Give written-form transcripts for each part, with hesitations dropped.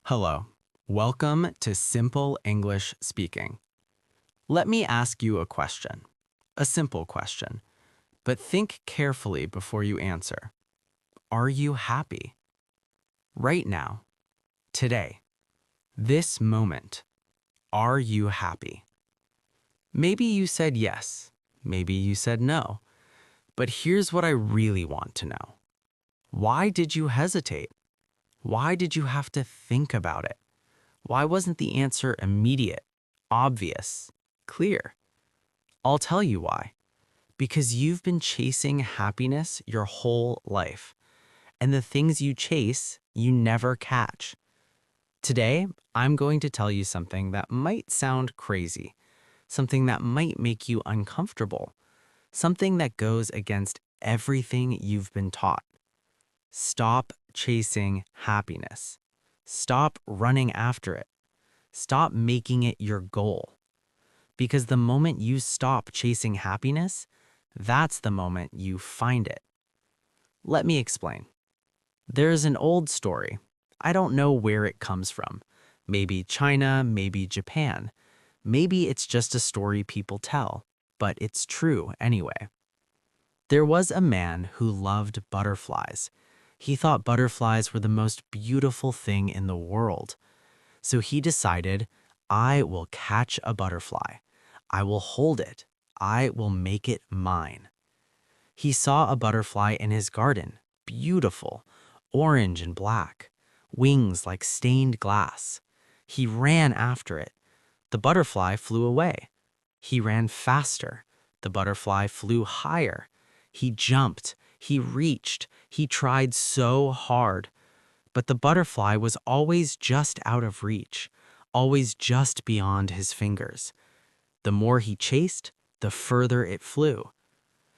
Hello. Welcome to Simple English Speaking. Let me ask you a question. A simple question. But think carefully before you answer. Are you happy? Right now. Today. This moment. Are you happy? Maybe you said yes. Maybe you said no. But here's what I really want to know. Why did you hesitate? Why did you have to think about it? Why wasn't the answer immediate, obvious, clear? I'll tell you why. Because you've been chasing happiness your whole life. And the things you chase, you never catch. Today, I'm going to tell you something that might sound crazy, something that might make you uncomfortable, something that goes against everything you've been taught. Stop chasing happiness. Stop running after it. Stop making it your goal. Because the moment you stop chasing happiness, that's the moment you find it. Let me explain. There's an old story. I don't know where it comes from. Maybe China, maybe Japan. Maybe it's just a story people tell, but it's true anyway. There was a man who loved butterflies. He thought butterflies were the most beautiful thing in the world. So he decided, I will catch a butterfly. I will hold it. I will make it mine. He saw a butterfly in his garden, beautiful, orange and black, wings like stained glass. He ran after it. The butterfly flew away. He ran faster. The butterfly flew higher. He jumped. He reached. He tried so hard. But the butterfly was always just out of reach, always just beyond his fingers. The more he chased, the further it flew.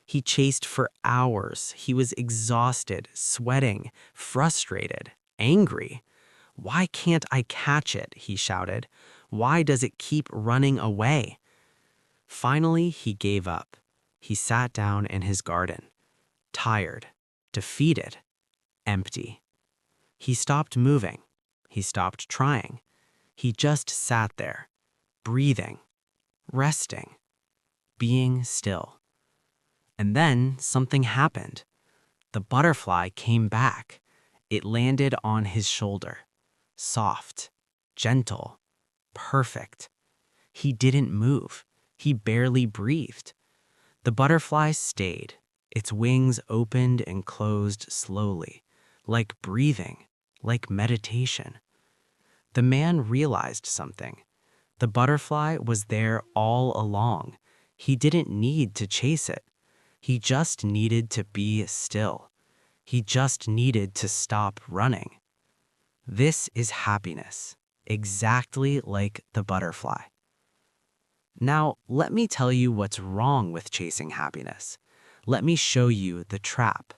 He chased for hours. He was exhausted, sweating, frustrated, angry. Why can't I catch it? He shouted. Why does it keep running away? Finally, he gave up. He sat down in his garden, tired, defeated, empty. He stopped moving. He stopped trying. He just sat there, breathing, resting, being still. And then something happened. The butterfly came back. It landed on his shoulder. Soft, gentle, perfect. He didn't move. He barely breathed. The butterfly stayed. Its wings opened and closed slowly, like breathing, like meditation. The man realized something. The butterfly was there all along. He didn't need to chase it. He just needed to be still. He just needed to stop running. This is happiness, exactly like the butterfly. Now, let me tell you what's wrong with chasing happiness. Let me show you the trap.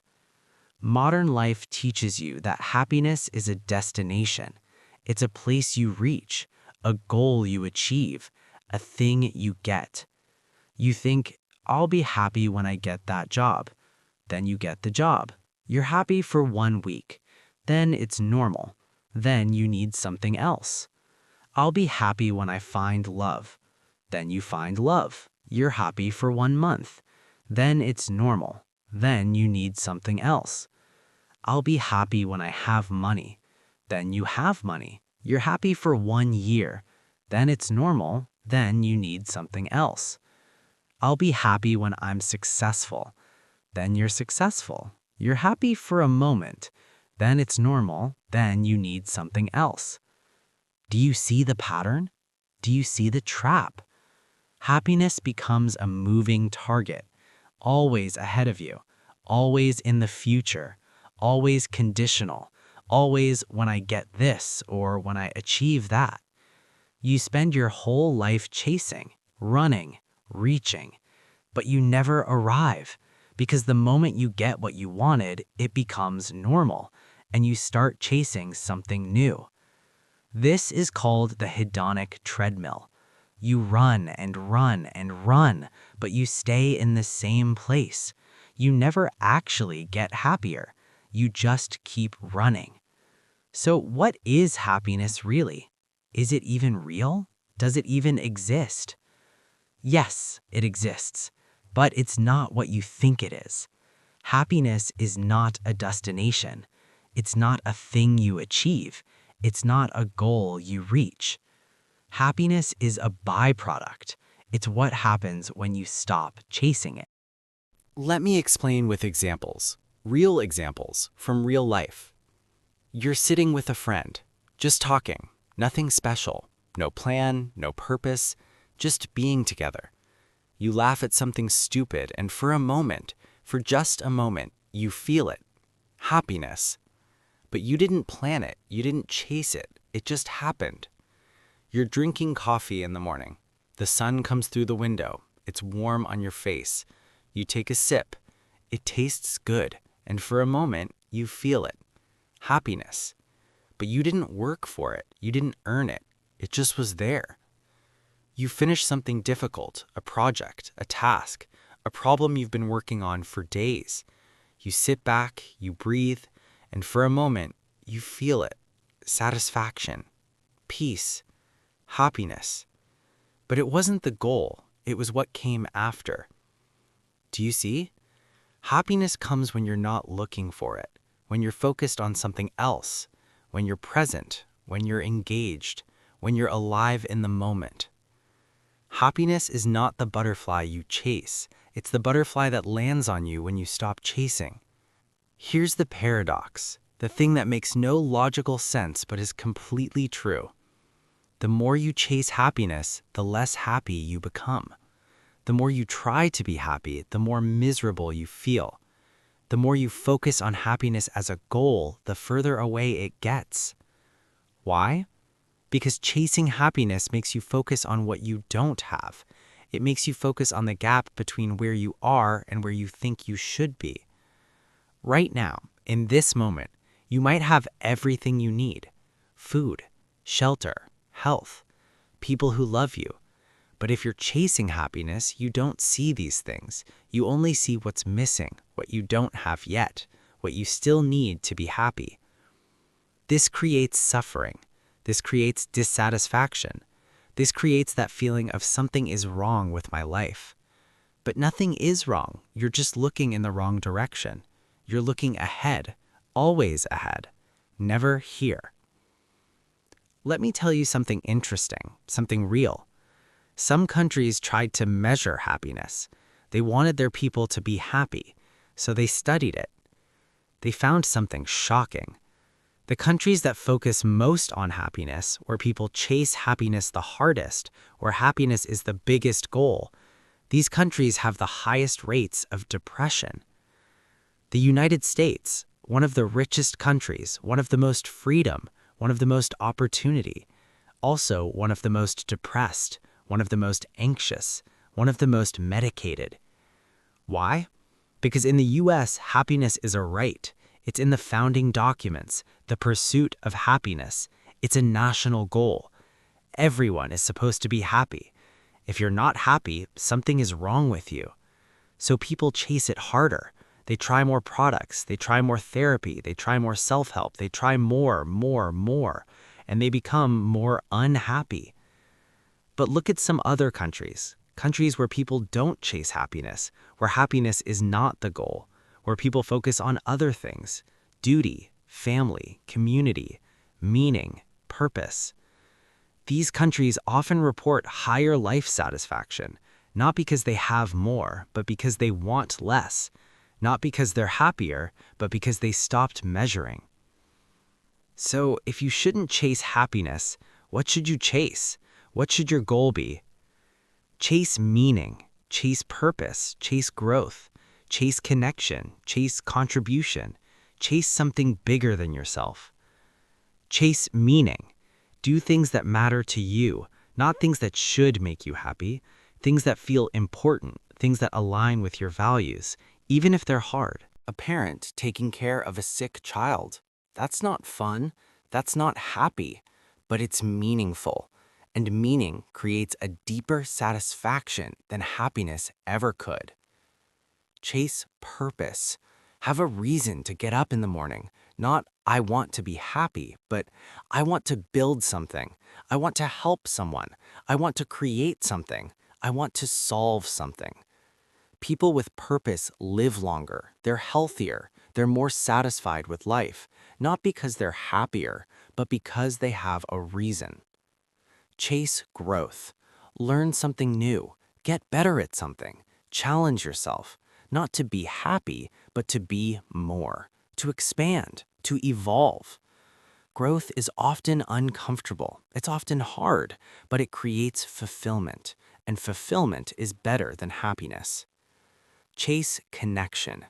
Modern life teaches you that happiness is a destination. It's a place you reach, a goal you achieve, a thing you get. You think, I'll be happy when I get that job. Then you get the job. You're happy for 1 week. Then it's normal. Then you need something else. I'll be happy when I find love. Then you find love. You're happy for 1 month. Then it's normal. Then you need something else. I'll be happy when I have money. Then you have money. You're happy for 1 year. Then it's normal. Then you need something else. I'll be happy when I'm successful. Then you're successful. You're happy for a moment. Then it's normal. Then you need something else. Do you see the pattern? Do you see the trap? Happiness becomes a moving target, always ahead of you, always in the future, always conditional, always when I get this or when I achieve that. You spend your whole life chasing, running, reaching, but you never arrive because the moment you get what you wanted, it becomes normal and you start chasing something new. This is called the hedonic treadmill. You run and run and run, but you stay in the same place. You never actually get happier. You just keep running. So, what is happiness really? Is it even real? Does it even exist? Yes, it exists, but it's not what you think it is. Happiness is not a destination. It's not a thing you achieve. It's not a goal you reach. Happiness is a byproduct. It's what happens when you stop chasing it. Let me explain with examples, real examples from real life. You're sitting with a friend, just talking, nothing special, no plan, no purpose, just being together. You laugh at something stupid, and for a moment, for just a moment, you feel it. Happiness. But you didn't plan it, you didn't chase it, it just happened. You're drinking coffee in the morning. The sun comes through the window, it's warm on your face. You take a sip. It tastes good, and for a moment, you feel it. Happiness. But you didn't work for it, you didn't earn it, it just was there. You finish something difficult, a project, a task, a problem you've been working on for days. You sit back, you breathe, and for a moment, you feel it. Satisfaction, peace, happiness. But it wasn't the goal, it was what came after. Do you see? Happiness comes when you're not looking for it, when you're focused on something else, when you're present, when you're engaged, when you're alive in the moment. Happiness is not the butterfly you chase, it's the butterfly that lands on you when you stop chasing. Here's the paradox, the thing that makes no logical sense but is completely true. The more you chase happiness, the less happy you become. The more you try to be happy, the more miserable you feel. The more you focus on happiness as a goal, the further away it gets. Why? Because chasing happiness makes you focus on what you don't have. It makes you focus on the gap between where you are and where you think you should be. Right now, in this moment, you might have everything you need: food, shelter, health, people who love you. But if you're chasing happiness, you don't see these things. You only see what's missing, what you don't have yet, what you still need to be happy. This creates suffering. This creates dissatisfaction. This creates that feeling of something is wrong with my life. But nothing is wrong. You're just looking in the wrong direction. You're looking ahead, always ahead, never here. Let me tell you something interesting, something real. Some countries tried to measure happiness. They wanted their people to be happy, so they studied it. They found something shocking. The countries that focus most on happiness, where people chase happiness the hardest, where happiness is the biggest goal, these countries have the highest rates of depression. The United States, one of the richest countries, one of the most freedom, one of the most opportunity, also one of the most depressed, one of the most anxious, one of the most medicated. Why? Because in the US, happiness is a right. It's in the founding documents, the pursuit of happiness. It's a national goal. Everyone is supposed to be happy. If you're not happy, something is wrong with you. So people chase it harder. They try more products, they try more therapy, they try more self-help, they try more, and they become more unhappy. But look at some other countries, countries where people don't chase happiness, where happiness is not the goal, where people focus on other things: duty, family, community, meaning, purpose. These countries often report higher life satisfaction, not because they have more, but because they want less. Not because they're happier, but because they stopped measuring. So, if you shouldn't chase happiness, what should you chase? What should your goal be? Chase meaning, chase purpose, chase growth, chase connection, chase contribution, chase something bigger than yourself. Chase meaning. Do things that matter to you, not things that should make you happy, things that feel important, things that align with your values, even if they're hard. A parent taking care of a sick child. That's not fun. That's not happy. But it's meaningful. And meaning creates a deeper satisfaction than happiness ever could. Chase purpose. Have a reason to get up in the morning. Not I want to be happy, but I want to build something. I want to help someone. I want to create something. I want to solve something. People with purpose live longer, they're healthier, they're more satisfied with life, not because they're happier, but because they have a reason. Chase growth. Learn something new. Get better at something. Challenge yourself, not to be happy, but to be more, to expand, to evolve. Growth is often uncomfortable. It's often hard, but it creates fulfillment, and fulfillment is better than happiness. Chase connection.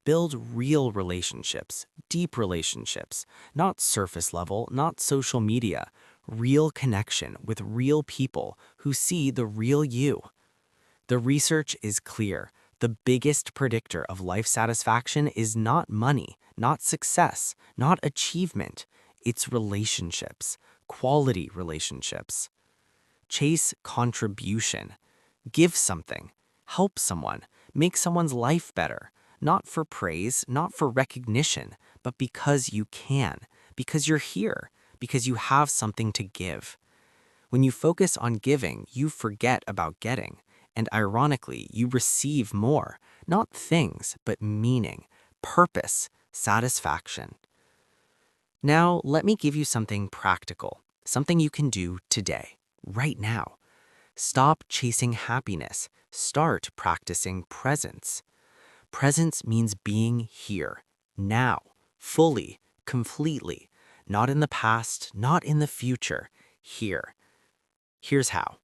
Build real relationships, deep relationships, not surface level, not social media. Real connection with real people who see the real you. The research is clear. The biggest predictor of life satisfaction is not money, not success, not achievement. It's relationships, quality relationships. Chase contribution. Give something. Help someone. Make someone's life better. Not for praise, not for recognition, but because you can, because you're here, because you have something to give. When you focus on giving, you forget about getting. And ironically, you receive more, not things, but meaning, purpose, satisfaction. Now, let me give you something practical, something you can do today, right now. Stop chasing happiness. Start practicing presence. Presence means being here, now, fully, completely, not in the past, not in the future, here. Here's how.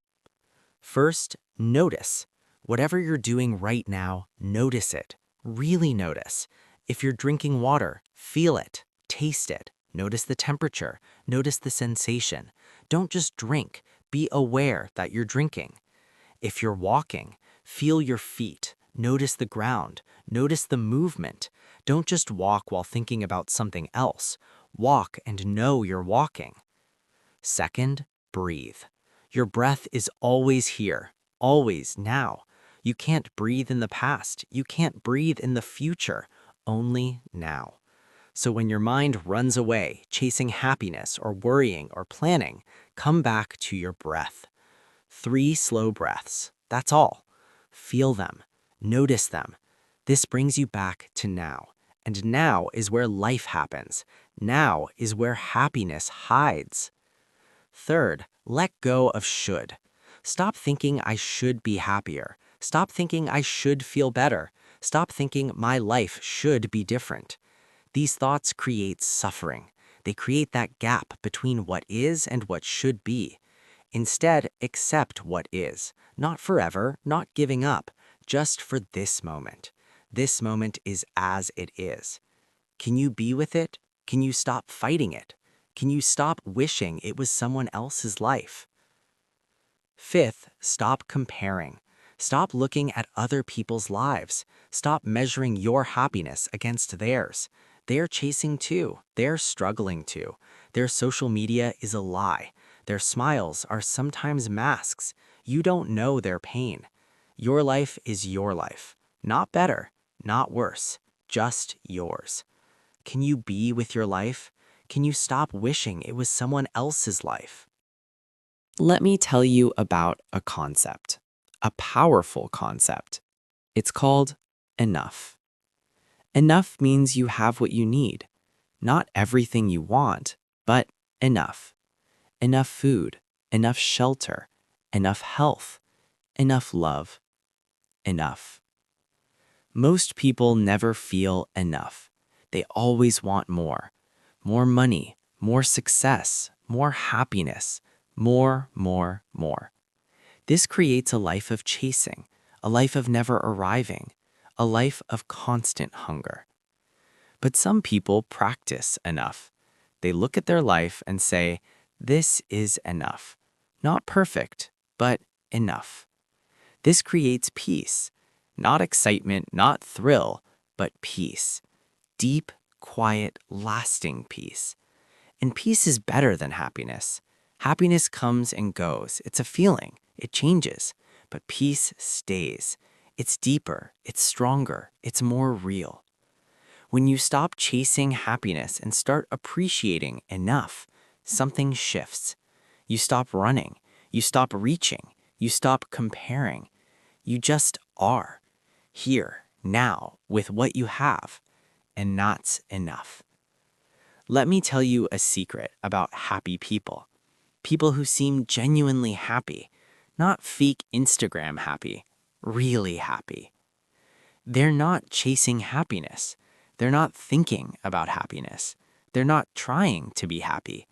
First, notice. Whatever you're doing right now, notice it. Really notice. If you're drinking water, feel it, taste it. Notice the temperature, notice the sensation. Don't just drink, be aware that you're drinking. If you're walking, feel your feet, notice the ground, notice the movement. Don't just walk while thinking about something else. Walk and know you're walking. Second, breathe. Your breath is always here, always now. You can't breathe in the past. You can't breathe in the future, only now. So when your mind runs away, chasing happiness or worrying or planning, come back to your breath. 3 slow breaths, that's all. Feel them, notice them. This brings you back to now. And now is where life happens. Now is where happiness hides. Third, let go of should. Stop thinking I should be happier. Stop thinking I should feel better. Stop thinking my life should be different. These thoughts create suffering. They create that gap between what is and what should be. Instead, accept what is. Not forever, not giving up, just for this moment. This moment is as it is. Can you be with it? Can you stop fighting it? Can you stop wishing it was someone else's life? Fifth, stop comparing. Stop looking at other people's lives. Stop measuring your happiness against theirs. They're chasing too. They're struggling too. Their social media is a lie. Their smiles are sometimes masks. You don't know their pain. Your life is your life. Not better, not worse, just yours. Can you be with your life? Can you stop wishing it was someone else's life? Let me tell you about a concept, a powerful concept. It's called enough. Enough means you have what you need. Not everything you want, but enough. Enough food, enough shelter, enough health, enough love, enough. Most people never feel enough. They always want more. More money, more success, more happiness, more. This creates a life of chasing, a life of never arriving, a life of constant hunger. But some people practice enough. They look at their life and say, this is enough. Not perfect, but enough. This creates peace. Not excitement, not thrill, but peace. Deep, quiet, lasting peace. And peace is better than happiness. Happiness comes and goes. It's a feeling. It changes. But peace stays. It's deeper. It's stronger. It's more real. When you stop chasing happiness and start appreciating enough, something shifts. You stop running. You stop reaching. You stop comparing. You just are, here, now, with what you have, and that's enough. Let me tell you a secret about happy people. People who seem genuinely happy, not fake Instagram happy, really happy. They're not chasing happiness. They're not thinking about happiness. They're not trying to be happy.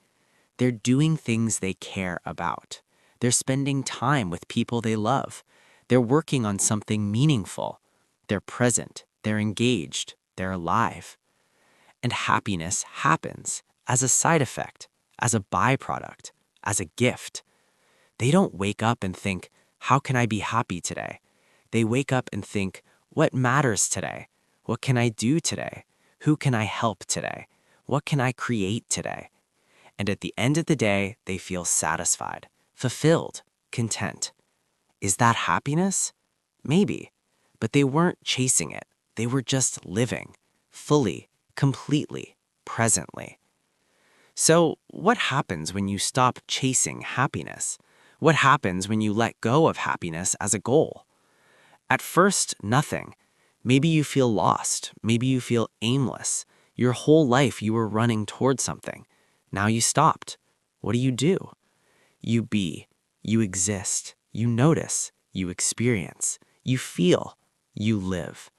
They're doing things they care about. They're spending time with people they love. They're working on something meaningful. They're present. They're engaged. They're alive. And happiness happens as a side effect, as a byproduct, as a gift. They don't wake up and think, how can I be happy today? They wake up and think, what matters today? What can I do today? Who can I help today? What can I create today? And at the end of the day, they feel satisfied, fulfilled, content. Is that happiness? Maybe. But they weren't chasing it. They were just living, fully, completely, presently. So, what happens when you stop chasing happiness? What happens when you let go of happiness as a goal? At first, nothing. Maybe you feel lost. Maybe you feel aimless. Your whole life you were running toward something. Now you stopped. What do? You be. You exist. You notice. You experience. You feel. You live.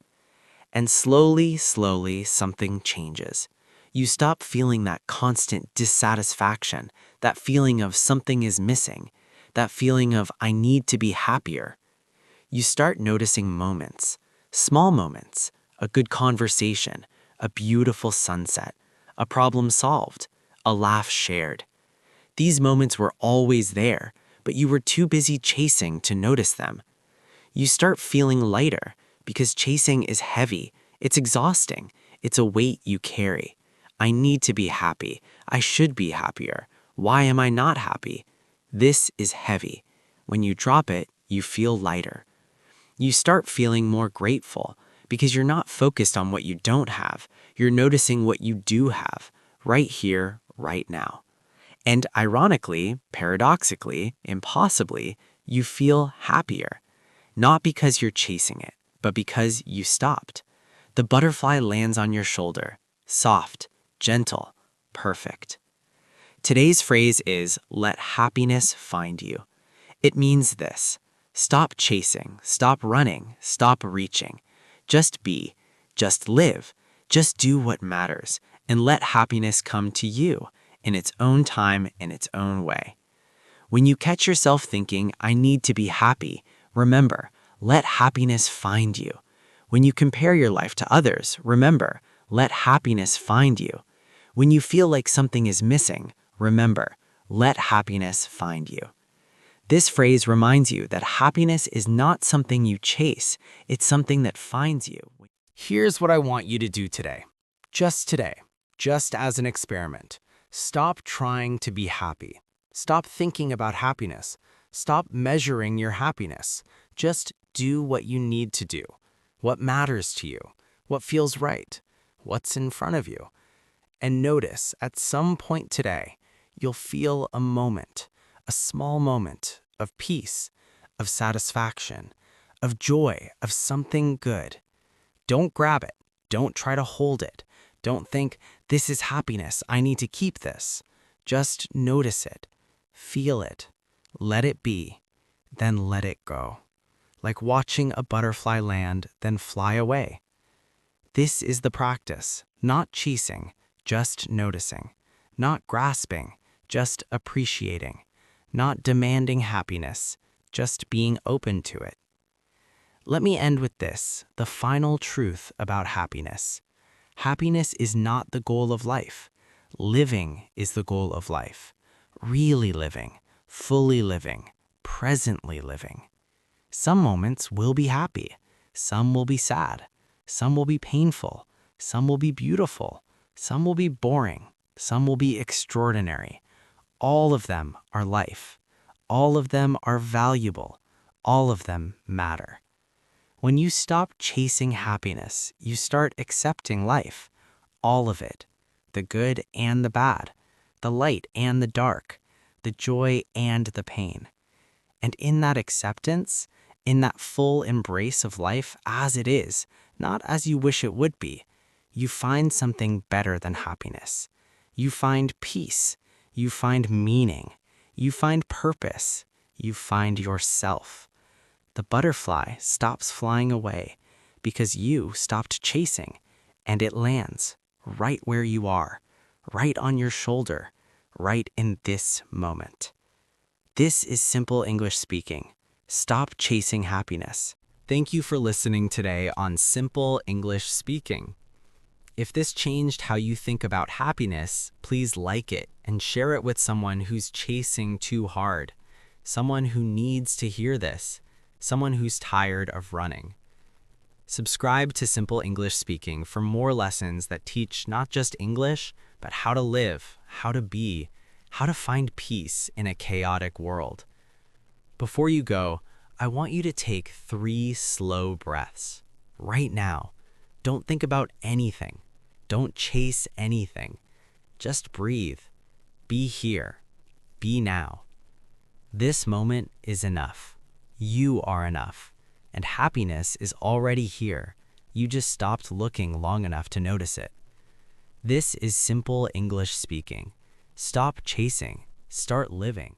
And slowly, slowly, something changes. You stop feeling that constant dissatisfaction, that feeling of something is missing, that feeling of I need to be happier. You start noticing moments, small moments, a good conversation, a beautiful sunset, a problem solved, a laugh shared. These moments were always there, but you were too busy chasing to notice them. You start feeling lighter because chasing is heavy, it's exhausting, it's a weight you carry. I need to be happy. I should be happier. Why am I not happy? This is heavy. When you drop it, you feel lighter. You start feeling more grateful because you're not focused on what you don't have. You're noticing what you do have, right here, right now. And ironically, paradoxically, impossibly, you feel happier. Not because you're chasing it, but because you stopped. The butterfly lands on your shoulder, soft, gentle, perfect. Today's phrase is, let happiness find you. It means this: stop chasing, stop running, stop reaching. Just be, just live, just do what matters, and let happiness come to you in its own time, in its own way. When you catch yourself thinking, I need to be happy, remember, let happiness find you. When you compare your life to others, remember, let happiness find you. When you feel like something is missing, remember, let happiness find you. This phrase reminds you that happiness is not something you chase, it's something that finds you. Here's what I want you to do today. Just today, just as an experiment. Stop trying to be happy. Stop thinking about happiness. Stop measuring your happiness. Just do what you need to do. What matters to you? What feels right? What's in front of you? And notice, at some point today, you'll feel a moment, a small moment of peace, of satisfaction, of joy, of something good. Don't grab it. Don't try to hold it. Don't think, this is happiness, I need to keep this. Just notice it. Feel it. Let it be. Then let it go. Like watching a butterfly land, then fly away. This is the practice, not chasing, just noticing. Not grasping, just appreciating. Not demanding happiness, just being open to it. Let me end with this, the final truth about happiness. Happiness is not the goal of life. Living is the goal of life. Really living, fully living, presently living. Some moments will be happy. Some will be sad. Some will be painful. Some will be beautiful. Some will be boring. Some will be extraordinary. All of them are life. All of them are valuable. All of them matter. When you stop chasing happiness, you start accepting life. all of it, the good and the bad, the light and the dark, the joy and the pain. And in that acceptance, in that full embrace of life as it is, not as you wish it would be, you find something better than happiness. You find peace. You find meaning. You find purpose. You find yourself. The butterfly stops flying away because you stopped chasing, and it lands right where you are, right on your shoulder, right in this moment. This is simple English speaking. Stop chasing happiness. Thank you for listening today on Simple English Speaking. If this changed how you think about happiness, please like it and share it with someone who's chasing too hard, someone who needs to hear this, someone who's tired of running. Subscribe to Simple English Speaking for more lessons that teach not just English, but how to live, how to be, how to find peace in a chaotic world. Before you go, I want you to take 3 slow breaths. Right now. Don't think about anything. Don't chase anything. Just breathe. Be here. Be now. This moment is enough. You are enough. And happiness is already here. You just stopped looking long enough to notice it. This is Simple English Speaking. Stop chasing. Start living.